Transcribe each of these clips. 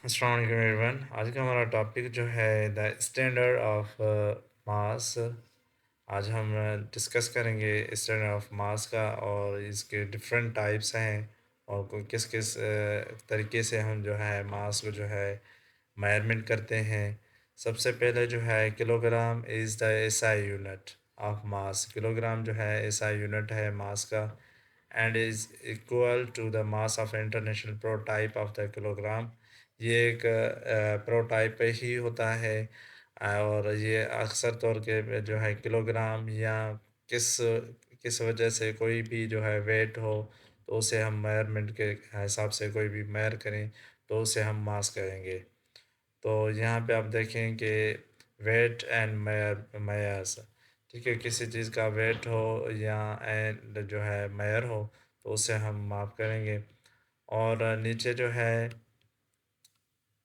अस्सलाम वालेकुम एवरीवन। आज का हमारा टॉपिक जो है द स्टैंडर्ड ऑफ मास। आज हम डिस्कस करेंगे स्टैंडर्ड ऑफ मास का और इसके डिफरेंट टाइप्स हैं और किस किस तरीके से हम जो है मास को जो है मेजरमेंट करते हैं। सबसे पहले जो है kilogram is the SI unit of mass. Kilogram जो है एसआई यूनिट है मास का and is equal to the mass of international prototype of the kilogram. ये एक प्रोटाइप ही होता है और ये अक्सर तौर के जो है किलोग्राम या किस किस वजह से कोई भी जो है वेट हो तो उसे हम मेजरमेंट के हिसाब से कोई भी मेजर करें तो उसे हम मास करेंगे। तो यहाँ पे आप देखें कि वेट एंड मेयर्स, ठीक है, किसी चीज़ का वेट हो या एंड जो है मेयर हो तो उसे हम माप करेंगे। और नीचे जो है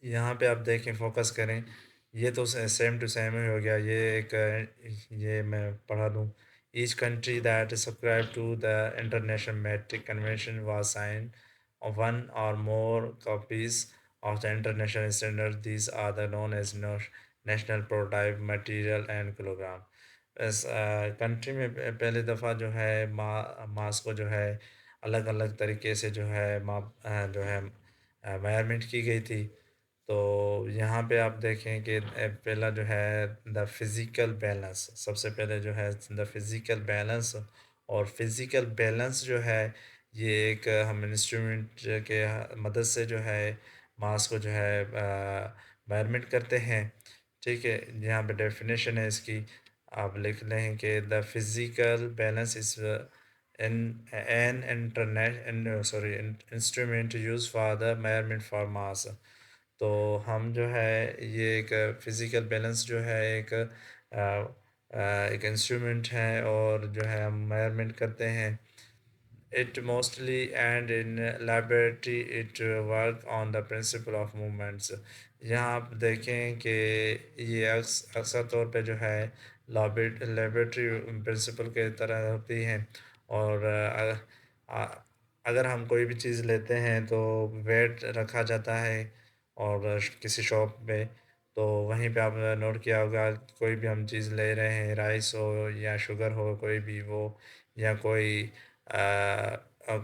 यहाँ पे आप देखें फोकस करें, ये तो सेम टू सेम ही हो गया। ये एक ये मैं पढ़ा दूँ। Each country that subscribe to the international metric convention was sign one or more copies of the international standard. These are the known as national prototype material and kilogram. इस country में पहली दफ़ा जो है मास को जो है अलग अलग तरीके से जो है माप जो है मेजरमेंट की गई थी। तो यहाँ पे आप देखें कि पहला जो है द फिज़िकल बैलेंस, सबसे पहले जो है द फिज़िकल बैलेंस। और फिज़िकल बैलेंस जो है ये एक हम इंस्ट्रूमेंट के मदद से जो है मास को जो है मेजरमेंट करते हैं। ठीक है, यहाँ पे डेफिनेशन है इसकी, आप लिख लें कि the physical balance is in an internet sorry instrument use for the measurement for mass. तो हम जो है ये एक फ़िज़िकल बैलेंस जो है एक इंस्ट्रूमेंट है और जो है हम मेजरमेंट करते हैं। It mostly and in laboratory it work on the principle of movements। यहाँ आप देखें कि ये अक्सर तौर पे जो है लेबोरेटरी प्रिंसिपल के तरह होती हैं। और अगर हम कोई भी चीज़ लेते हैं तो वेट रखा जाता है और किसी शॉप पे तो वहीं पे आप नोट किया होगा, कोई भी हम चीज़ ले रहे हैं, राइस हो या शुगर हो, कोई भी वो या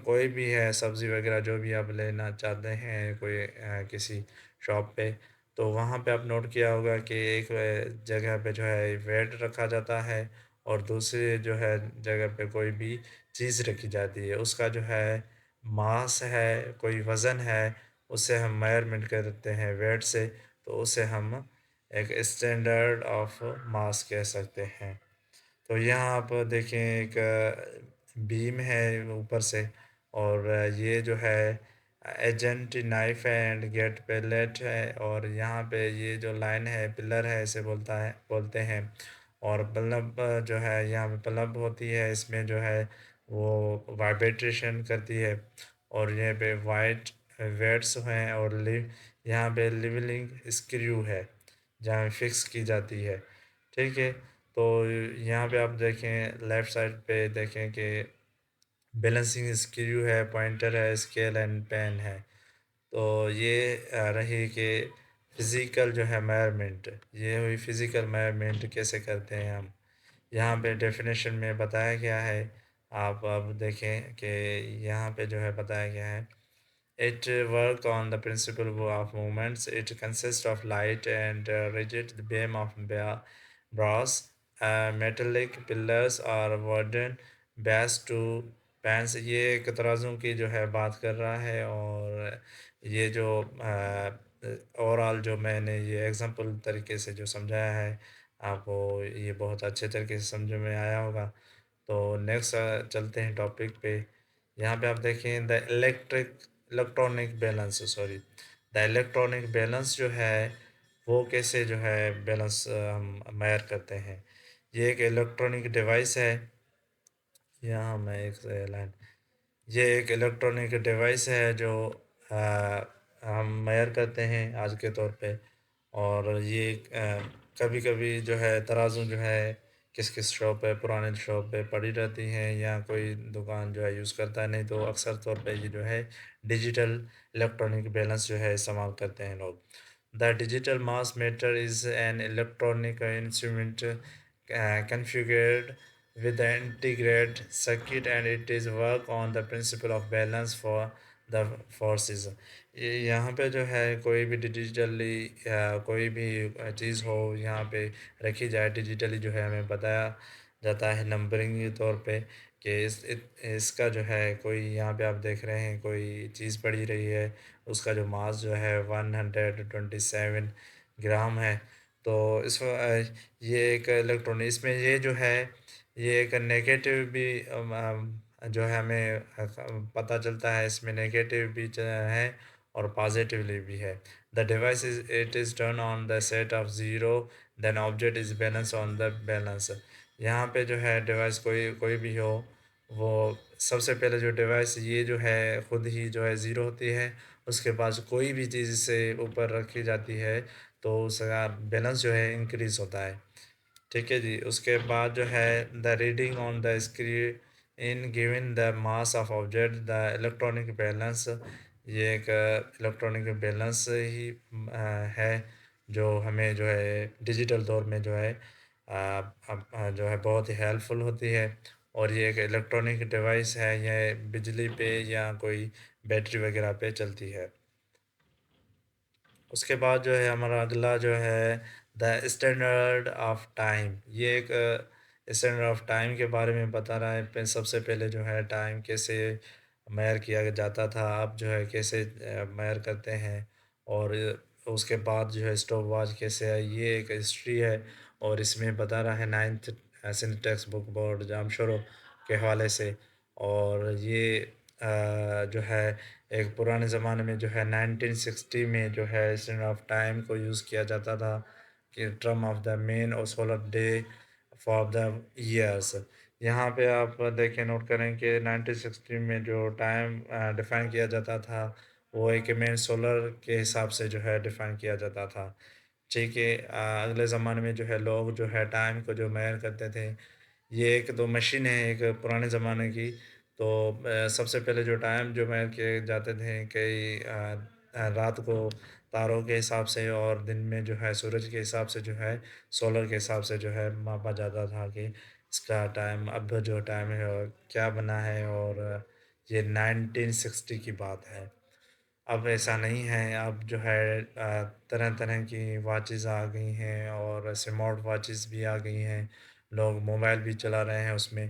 कोई भी है सब्ज़ी वगैरह जो भी आप लेना चाहते हैं कोई किसी शॉप पे, तो वहाँ पे आप नोट किया होगा कि एक जगह पे जो है वेट रखा जाता है और दूसरी जो है जगह पे कोई भी चीज़ रखी जाती है, उसका जो है मास है, कोई वज़न है, उससे हम मेजरमेंट करते हैं वेट से, तो उसे हम एक स्टैंडर्ड ऑफ मास कह सकते हैं। तो यहाँ आप देखें एक बीम है ऊपर से और ये जो है एजेंट नाइफ है एंड गेट पेलेट है और यहाँ पे ये जो लाइन है पिलर है इसे बोलते हैं। और बल्ब जो है यहाँ पे बल्ब होती है, इसमें जो है वो वाइब्रेशन करती है और यहाँ पे वाइट वेट्स हैं और यहाँ पे लिवलिंग स्क्रू है जहाँ फिक्स की जाती है। ठीक है, तो यहाँ पे आप देखें लेफ़्ट साइड पे देखें कि बैलेंसिंग स्क्रू है, पॉइंटर है, स्केल एंड पेन है। तो ये रही कि फ़िज़िकल जो है मेजरमेंट, ये हुई फ़िज़िकल मेजरमेंट कैसे करते हैं हम। यहाँ पे डेफिनेशन में बताया गया है, आप अब देखें कि यहाँ पे जो है बताया गया है। It work on the principle of movements. It consists of light and rigid beam of brass, metallic pillars or wooden base to pans। ये एक तराजू की जो है बात कर रहा है और ये जो ओवरऑल जो मैंने ये एग्जांपल तरीके से जो समझाया है आपको ये बहुत अच्छे तरीके से समझ में आया होगा। तो नेक्स्ट चलते हैं टॉपिक पे। यहाँ पे आप देखें the electronic balance sorry the electronic balance जो है वो कैसे जो है बैलेंस हम मेजर करते हैं। ये एक इलेक्ट्रॉनिक डिवाइस है। यहाँ मैं एक लाइन, ये एक इलेक्ट्रॉनिक डिवाइस है जो हम मेजर करते हैं आज के तौर पे। और ये कभी कभी जो है तराजू जो है किस-किस शॉप पे, पुराने शॉप पे पड़ी रहती हैं या कोई दुकान जो है यूज़ करता है, नहीं तो अक्सर तौर पे ये जो है डिजिटल इलेक्ट्रॉनिक बैलेंस जो है इस्तेमाल करते हैं लोग। The digital mass meter is an electronic instrument configured with the integrated circuit and it is work on the principle of balance for the forces। यहाँ पे जो है कोई भी डिजिटली कोई भी चीज़ हो यहाँ पे रखी जाए डिजिटली जो है हमें बताया जाता है नंबरिंग के तौर पे कि इसका जो है कोई यहाँ पे आप देख रहे हैं कोई चीज़ पड़ी रही है उसका जो मास जो है 127 ग्राम है। तो ये एक इलेक्ट्रॉनिक इसमें ये जो है ये एक नेगेटिव भी जो है हमें पता चलता है इसमें नेगेटिव भी है और पॉजिटिवली भी है। The device is it is turn on the set of zero then object is balance on the balance. यहाँ पे जो है डिवाइस कोई कोई भी हो वो सबसे पहले जो डिवाइस ये जो है खुद ही जो है ज़ीरो होती है उसके बाद कोई भी चीज़ इससे ऊपर रखी जाती है तो उसका बैलेंस जो है इंक्रीज़ होता है। ठीक है जी, उसके बाद जो है the reading on the screen given the mass of object the electronic balance. ये एक इलेक्ट्रॉनिक बैलेंस ही है जो हमें जो है डिजिटल दौर में जो है जो है बहुत ही हेल्पफुल होती है। और ये एक इलेक्ट्रॉनिक डिवाइस है, यह बिजली पे या कोई बैटरी वगैरह पे चलती है। उसके बाद जो है हमारा अगला जो है द स्टैंडर्ड ऑफ टाइम। ये एक स्टैंडर्ड ऑफ टाइम के बारे में बता रहा है। सबसे पहले जो है टाइम कैसे मेयर किया जाता था, अब जो है कैसे मेयर करते हैं। और उसके बाद जो है स्टॉप वॉच कैसे आई, ये एक हिस्ट्री है। और इसमें बता रहा है ninth Sindh text book board Jamshoro के हवाले से। और ये जो है एक पुराने ज़माने में जो है 1960 में जो है स्टैंडर्ड ऑफ टाइम को यूज़ किया जाता था कि टर्म ऑफ द मेन और solar day for the years. यहाँ पे आप देखें नोट करें कि 1960 में जो टाइम डिफ़ाइन किया जाता था वो एक मेन सोलर के हिसाब से जो है डिफ़ाइन किया जाता था। ठीक है, अगले ज़माने में जो है लोग जो है टाइम को जो मेयर करते थे ये एक तो मशीन है एक पुराने ज़माने की। तो सबसे पहले जो टाइम जो मेयर किए जाते थे कई रात को तारों के हिसाब से और दिन में जो है सूरज के हिसाब से जो है सोलर के हिसाब से जो है मापा जाता था कि इसका टाइम अब जो टाइम है और क्या बना है। और ये 1960 की बात है। अब ऐसा नहीं है, अब जो है तरह-तरह की वॉचेज़ आ गई हैं और स्मार्ट वॉचेज़ भी आ गई हैं। लोग मोबाइल भी चला रहे हैं उसमें,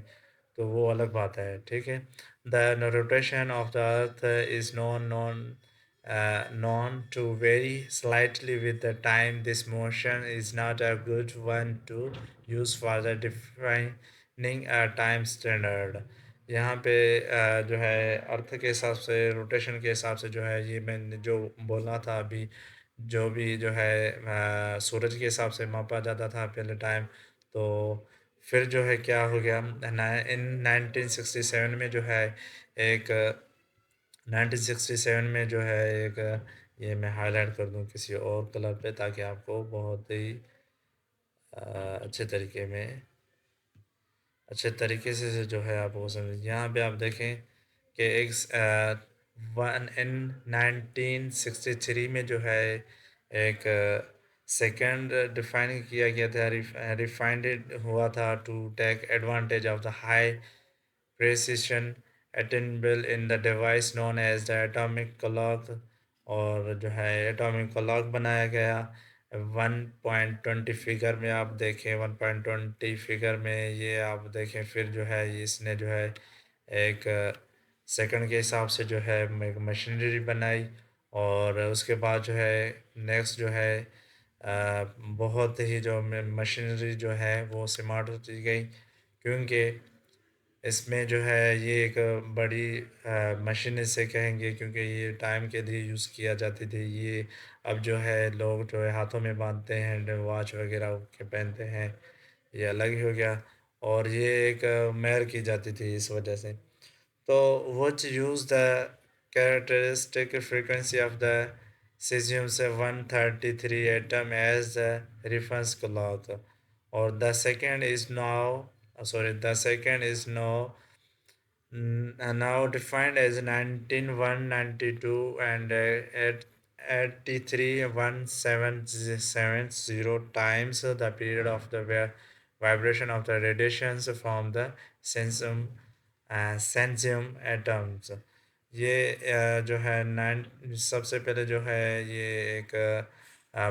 तो वो अलग बात है, ठीक है? The rotation of the earth is known to vary slightly with the time. This motion is not a good one to use for the defining a time standard। यहाँ पे जो है अर्थ के हिसाब से रोटेशन के हिसाब से जो है ये मैंने जो बोला था अभी जो भी जो है सूरज के हिसाब से मापा जाता था पहले टाइम। तो फिर जो है क्या हो गया इन 1967 में जो है एक 1967 में जो है एक ये मैं हाईलाइट कर दूं किसी और कलर पे ताकि आपको बहुत ही अच्छे तरीके में अच्छे तरीके से जो है आप वो समझ। यहाँ पे आप देखें कि एक वन इन 1963 में जो है एक सेकंड डिफाइन किया गया था रिफाइंड हुआ था to take advantage of the high precision attainable in the device known as the atomic clock। और जो है एटॉमिक क्लॉक बनाया गया 1.20 फिगर में। आप देखें 1.20 फिगर में ये आप देखें फिर जो है इसने जो है एक सेकंड के हिसाब से जो है एक मशीनरी बनाई। और उसके बाद जो है नेक्स्ट जो है बहुत ही जो मशीनरी जो है वो स्मार्ट होती गई क्योंकि इसमें जो है ये एक बड़ी मशीन इसे कहेंगे क्योंकि ये टाइम के लिए यूज़ किया जाती थी। ये अब जो है लोग जो है हाथों में बांधते हैं वॉच वगैरह के पहनते हैं, ये अलग ही हो गया। और ये एक मेयर की जाती थी इस वजह से। तो which use the characteristic frequency of the cesium से 133 atom as the reference clock। और the second is now sorry the second is now defined as 19192 and at 831770 times the period of the vibration of the radiations from the cesium atoms. ये जो है nine सबसे पहले जो है ये एक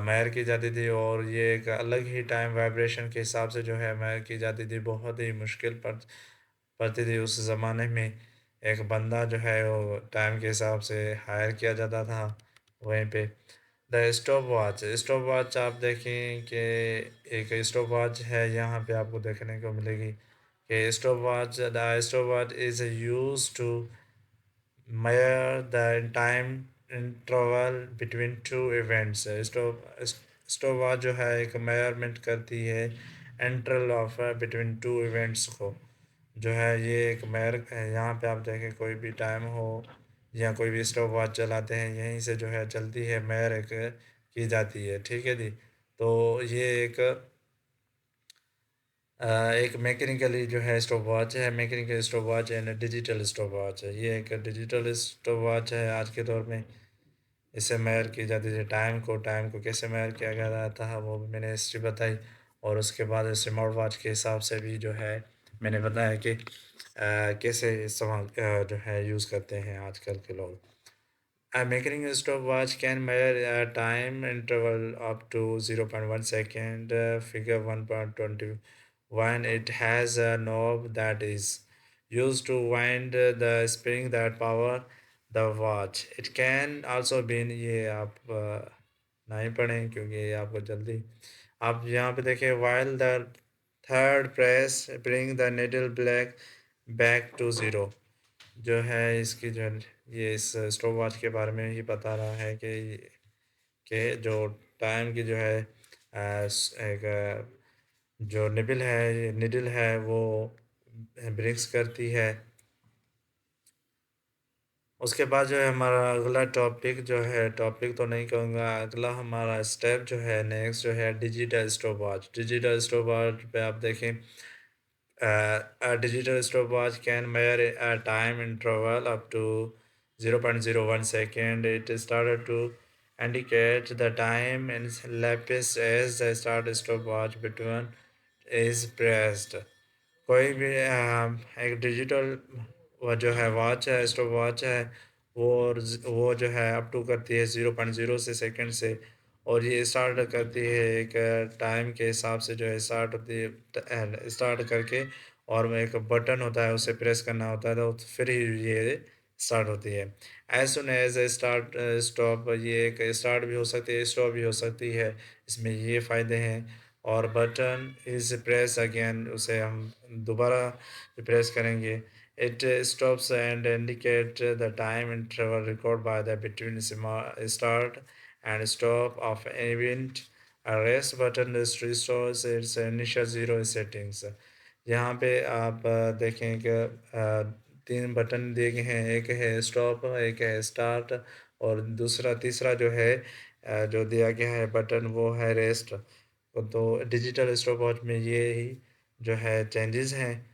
मेजर की जाती थी और ये एक अलग ही टाइम वाइब्रेशन के हिसाब से जो है मेजर की जाती थी। बहुत ही मुश्किल पड़ती थी उस ज़माने में। एक बंदा जो है वो टाइम के हिसाब से हायर किया जाता था वहीं पे। द स्टॉप वॉच आप देखें कि एक स्टॉप वॉच है यहाँ पे आपको देखने को मिलेगी कि stop watch is use to measure the time interval between two events. Stopwatch जो है एक मेजरमेंट करती है interval of between two events को। जो है ये एक मेयर यहाँ पे आप देखें कोई भी टाइम हो या कोई भी स्टॉप वॉच चलाते हैं यहीं से जो है चलती है मेयर एक की जाती है। ठीक है जी। तो ये एक मैकेनिकली जो है स्टॉप वॉच है, mechanical stop watch and digital stop watch है। ये एक डिजिटल स्टॉप वॉच है आज के दौर में। इससे मेजर की जाती थी टाइम को कैसे मेजर किया गया जाता है वो भी मैंने हिस्ट्री बताई। और उसके बाद स्मार्ट वॉच के हिसाब से भी जो है मैंने बताया कि कैसे इस्तेमाल जो है यूज़ करते हैं आजकल के लोग। A mechanical stopwatch can measure a time interval up to 0.1 second, figure 1.21. It has a knob that is used to wind the spring that power the watch. It can also be ये आप नहीं पढ़ें क्योंकि ये आपको जल्दी आप यहाँ पे देखें while the third press bring the needle black back to zero। जो है इसकी जो ये इस स्टॉप वॉच के बारे में ही बता रहा है कि जो टाइम की जो है एक जो निडल है वो ब्रिंक्स करती है। उसके बाद जो है हमारा अगला टॉपिक तो नहीं कहूँगा, अगला हमारा स्टेप जो है नेक्स्ट जो है डिजिटल स्टॉप वॉच पे आप देखें a digital stopwatch can measure a time interval up to 0.01 second. It started to indicate the time in lapse as the start stopwatch button is pressed. कोई भी एक डिजिटल वो जो है वॉच है स्टॉप वॉच है वो जो है अप टू करती है 0.0 से सेकंड से। और ये स्टार्ट करती है एक टाइम के हिसाब से जो है स्टार्ट होती है स्टार्ट करके और वो एक बटन होता है उसे प्रेस करना होता है तो फिर ही ये स्टार्ट होती है। As soon as start stop ये एक स्टार्ट भी हो सकती है स्टॉप भी हो सकती है। इसमें ये फ़ायदे हैं। और बटन इज प्रेस अगेन उसे हम दोबारा प्रेस करेंगे। It stops and indicate the time interval record by the between start and stop of event. Rest button restores it's initial zero settings. यहाँ पे आप देखें कि तीन बटन दिए गए हैं, एक है स्टॉप एक है स्टार्ट और दूसरा तीसरा जो है जो दिया गया है बटन वो है रेस्ट। तो डिजिटल स्टॉपवॉच में ये ही जो है चेंजेस हैं।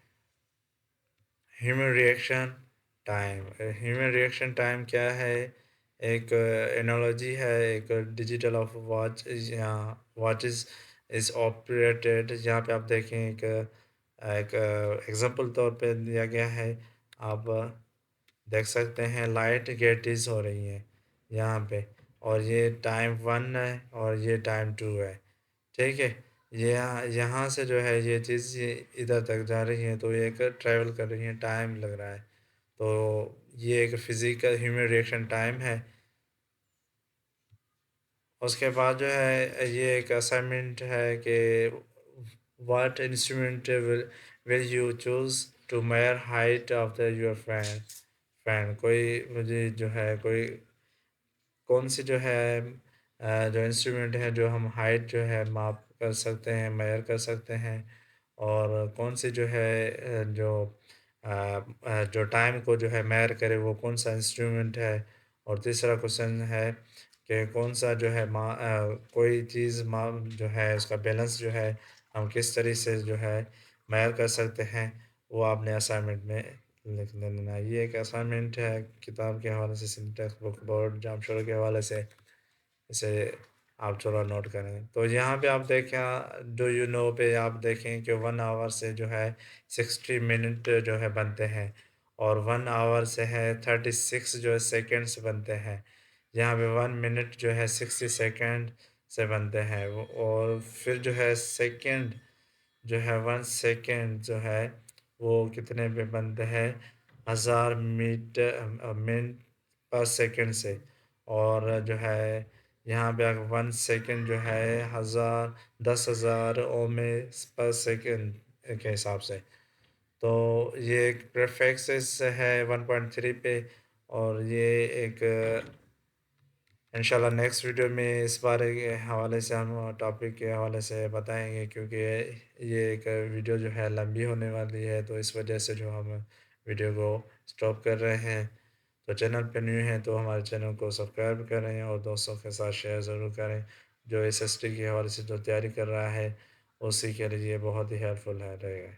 ह्यूमन रिएक्शन टाइम क्या है? एक एनालॉजी है एक डिजिटल ऑफ वॉच या वॉचेस इज ऑपरेटेड। यहाँ पे आप देखें एक एग्जांपल तौर पे दिया गया है। आप देख सकते हैं लाइट गेटिस हो रही है यहाँ पे और ये टाइम 1 है और ये टाइम 2 है। ठीक है। ये यहाँ से जो है ये चीज़ ये इधर तक जा रही है तो ये एक ट्रैवल कर रही है टाइम लग रहा है। तो ये एक फिज़िकल ह्यूमन रिएक्शन टाइम है। उसके बाद जो है ये एक असाइनमेंट है कि what instrument will you choose to measure height of the your fan. कोई मुझे जो है कोई कौन सी जो है जो इंस्ट्रूमेंट है जो हम हाइट जो है माप कर सकते हैं मेजर कर सकते हैं। और कौन सी जो है जो टाइम को जो है मेजर करे वो कौन सा इंस्ट्रूमेंट है। और तीसरा क्वेश्चन है कि कौन सा जो है कोई चीज़ जो है उसका बैलेंस जो है हम किस तरीके से जो है मैर कर सकते हैं, वो आपने असाइनमेंट में लिख लेना है। ये एक असाइनमेंट है किताब के हवाले से, Sindh text book board Jamshoro के हवाले से, इसे आप थोड़ा नोट करें। तो यहाँ पे आप देखें, डू यू नो पे आप देखें कि 1 आवर से जो है 60 मिनट जो है बनते हैं, और 1 आवर से है 36 जो है सेकंड्स बनते हैं। यहाँ पे 1 मिनट जो है 60 सेकंड से बनते हैं, और फिर जो है सेकंड जो है 1 सेकंड जो है वो कितने पे बनते हैं, 1000 मिनट पर सेकंड से। और जो है यहाँ पे अगर 1 सेकंड जो है 10,000 ओमे पर सेकंड के हिसाब से। तो ये एक प्रीफिक्सेस है 1.3 पे, और ये एक इंशाल्लाह नेक्स्ट वीडियो में इस बारे के हवाले से हम टॉपिक के हवाले से बताएंगे, क्योंकि ये एक वीडियो जो है लंबी होने वाली है, तो इस वजह से जो हम वीडियो को स्टॉप कर रहे हैं। तो चैनल पे न्यू हैं तो हमारे चैनल को सब्सक्राइब करें और दोस्तों के साथ शेयर ज़रूर करें। जो एसएसटी के हवाले से जो तैयारी कर रहा है, उसी के लिए बहुत ही हेल्पफुल है रहेगा।